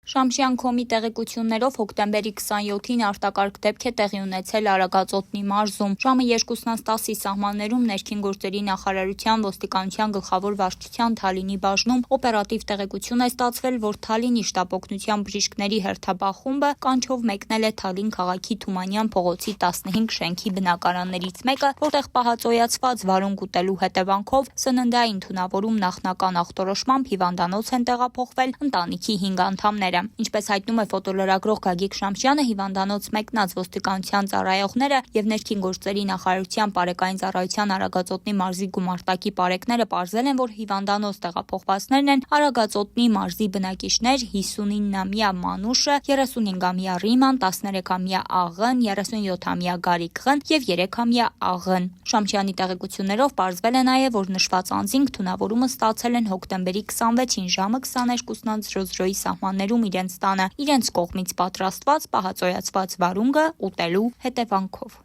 Շամշյան Քոմի տեղեկություններով հոկտեմբերի 27-ին արտակարգ դեպք է տեղի ունեցել Արագածոտնի մարզում։ Ժամը 2:10-ի սահմաններում ներքին գործերի նախարարության ոստիկանության գլխավոր վարչության Թալինի բաժնում օպերատիվ տեղեկություն է ստացվել, որ Թալինի շտապօգնության բժիշկների հերթապահ խումբը կանչով մեկնել է Թալին քաղաքի Թումանյան փողոցի 15 շենքի բնակարաններից մեկը, որտեղ պահածոյացված վարունգ ուտելու հետևանքով սննդային թունավորում նախնական ախտորոշմամբ հիվանդանոց են տեղափոխվել ընտանիքի 5 անդամներ։ Ինչպես հայտնում է ֆոտոլրագրող Գագիկ Շամշյանը, հիվանդանոց մեկնած ոստիկանության ծառայողները եւ ներքին գործերի նախարարության բարեկային ծառայության Արագածոտնի մարզի գումարտակի պարեկները պարզել են, որ հիվանդանոց տեղափոխվածներն են Արագածոտնի մարզի բնակիչներ 59-ամյա Մանուշը, 35-ամյա Ռիման, 13-ամյա Աղն, 37-ամյա Գարիկ Խ եւ 3-ամյա Աղն։ Շամշյանի տեղեկություններով պարզվել է նաեւ, որ նշված անձինք թունավորումը ստացել են հոկտեմբերի 26-ին ժամը 22:00-ի սահմաններում իրենց տանը իրենց կողմից պատրաստված պահածոյացված վարունգը ուտելու հետևանքով։